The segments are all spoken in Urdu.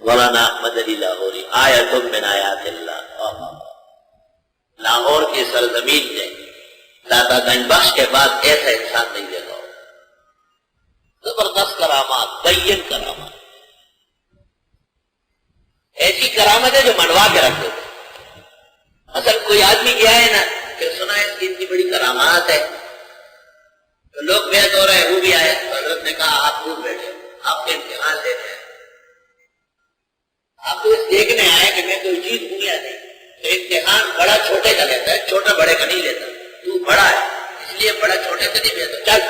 مولانا احمد علی لاہوری، آیت من آیات اللہ، لاہور کی سرزمین نے دادا گنج بخش کے بعد ایسا انسان نہیں دیکھا ہو، زبردست کرامات، بین کرامات، ایسی کرامت ہے جو منوا کے رکھ دیتے۔ اصل کوئی آدمی گیا ہے نا کہ سنا ہے اس کی اتنی بڑی کرامات ہے، تو لوگ بیعت ہو رہے ہیں، وہ بھی آئے تو حضرت نے کہا آپ دور بیٹھے، آپ کے امتحان لینے ہیں، آپ تو اس دیکھنے آئے کہ میں کوئی چیز ہوں یا نہیں، تو امتحان بڑا چھوٹے کا لیتا ہے، چھوٹا بڑے کا نہیں لیتا، تو بڑا ہے اس لیے بڑا چھوٹے کا نہیں لیتا، چل۔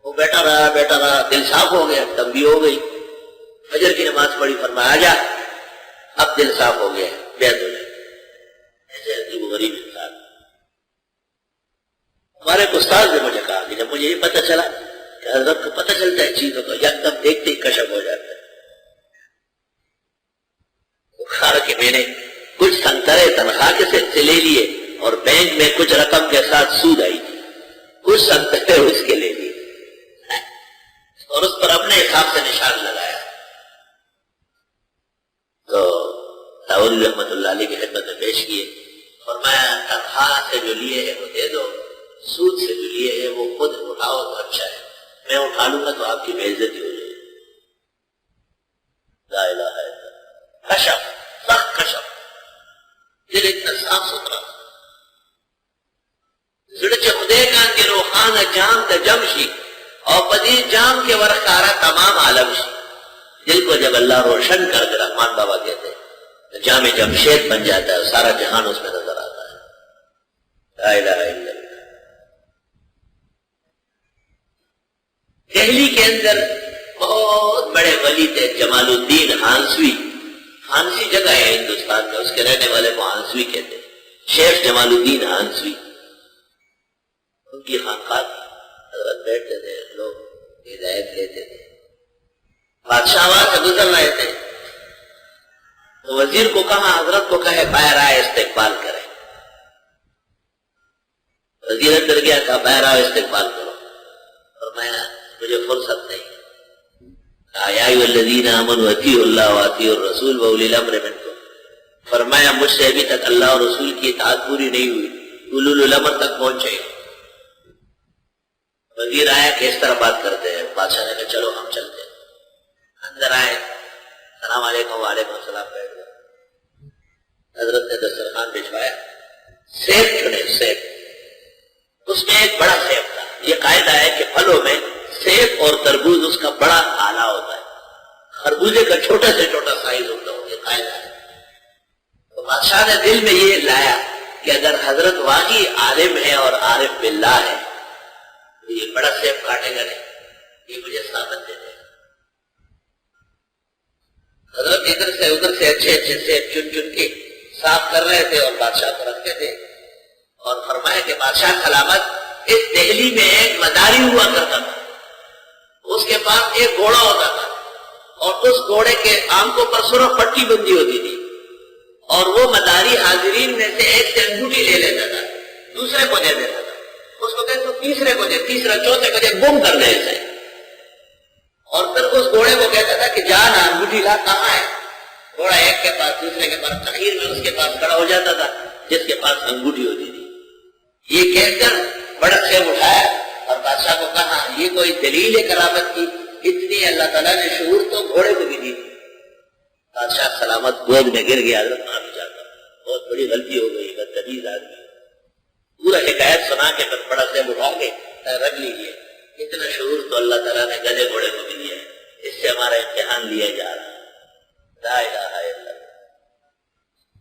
وہ بیٹھا رہا، دل صاف ہو گیا، تنبیہ ہو گئی، فجر کی نماز پڑھی، فرمایا آجا، اب دل صاف ہو گیا، بیعت ہو جائے۔ ایسے عجیب و غریب انسان۔ ہمارے استاد نے مجھے کہا کہ جب مجھے یہ پتہ چلا کہ حضرت کو پتہ چلتا ہے چیزوں کا، یکدم دیکھتے ہی کشف ہو جاتا ہے، کھا کہ میں نے کچھ سنترے تنخواہ کے سے لے لیے اور بینک میں کچھ رقم کے ساتھ سود آئی تھی، کچھ سنترے اس کے لے لیے اور اس پر اپنے حساب سے نشان لگایا۔ تو لاہوری رحمت اللہ علیہ کی خدمت میں پیش کیے، فرمایا تنخواہ سے جو لیے ہیں وہ دے دو، سود سے جو لیے ہیں وہ خود اٹھاؤ تو اچھا ہے، میں اٹھا لوں گا تو آپ کی بے عزتی ہو جائے گی۔ لا الہ الا اللہ، کشف، سخت کشف، دل اتنا صاف ستھرا، زڑچ خدے کان کے روحان جام تا جمشی اور پدیر جام کے ورخارا تمام عالم شی۔ دل کو جب اللہ روشن کر کے، رحمان بابا کہتے ہیں، تو جام جمشید بن جاتا ہے، سارا جہان اس میں نظر آتا ہے۔ لا الہ الا اللہ۔ دہلی کے اندر بہت بڑے ولی تھے، جمال الدین ہانسوی، ہانسی جگہ ہے ہندوستان میں، اس کے رہنے والے کو ہانسوی کہتے ہیں، شیخ جمال الدین ہانسوی۔ ان کی خانقاہ حضرت بیٹھتے تھے، لوگ ہدایت لیتے تھے، بادشاہ وہاں سے گزر رہے تھے تو وزیر کو کہا حضرت کو کہے باہر آئے استقبال کرے، وزیر اندر گیا، کہا باہر آؤ استقبال کرو، اور میں مجھے فرصت نہیں۔ یا ایھا الذین آمنوا اطیعوا اللہ واطیعوا الرسول واولی الامر منکم، فرمایا مجھ سے ابھی تک اللہ اور رسول کی اطاعت پوری نہیں ہوئی، اولو الامر تک پہنچے۔ وزیر آیا کہ اس طرح بات کرتے ہیں، بادشاہ نے کہا چلو ہم چلتے ہیں۔ اندر آئے، السلام علیکم، وعلیکم السلام، بیٹھ گئے۔ حضرت نے دسترخوان بچھوایا، سیب چنے، سیب، اس میں ایک بڑا سیب تھا۔ یہ قاعدہ ہے کہ پھلوں میں سیب اور تربوز اس کا بڑا آلہ ہوتا ہے، خربوزے کا چھوٹا سے چھوٹا سائز ہوتا ہے، یہ قاعدہ ہے۔ تو بادشاہ نے دل میں یہ لایا کہ اگر حضرت واقعی عالم ہے اور عارف باللہ ہے تو یہ بڑا سیب کاٹے گا نہیں، یہ مجھے ثابت دے دے۔ حضرت ادھر سے ادھر سے اچھے اچھے سیب چن چن کے صاف کر رہے تھے اور بادشاہ کو رکھتے تھے، اور فرمایا کہ بادشاہ سلامت، اس دہلی میں ایک مداری ہوا کرتا تھا، اس کے پاس ایک گھوڑا ہوتا تھا، اور اس گھوڑے کے آنکھوں پر سرخ پٹی بندی ہوتی تھی، اور وہ مداری حاضرین میں سے ایک سے انگوٹھی لے لیتا تھا، دوسرے کو دے دیتا تھا، اس کو کہتے تو تیسرے کو دے، تیسرا چوتھے کو دے، گم کر دے اسے، اور پھر اس گھوڑے کو کہتا تھا کہ جا نا انگوٹھی لا، کہاں ہے؟ گھوڑا ایک کے پاس دوسرے کے پاس، تاخیر میں اس کے پاس کھڑا ہو جاتا تھا جس کے پاس انگوٹھی ہوتی تھی۔ یہ کہہ کر بڑا سیب اٹھایا اور بادشاہ کو کہا یہ کوئی دلیل ہے کرامت کی؟ اتنی اللہ تعالیٰ نے شعور تو گھوڑے کو بھی دی۔ بادشاہ سلامت گود میں گر گیا، حضرت معافی چاہتا ہوں، بہت بڑی غلطی ہو گئی، بدتمیز آدمی۔ پورا حکایت سنا کے پھر بڑا سیب اٹھا کے رکھ لیجیے، اتنا شعور تو اللہ تعالیٰ نے گدھے گھوڑے کو بھی دیا ہے، اس سے ہمارا امتحان لیا جا رہا ہے۔ لا الہ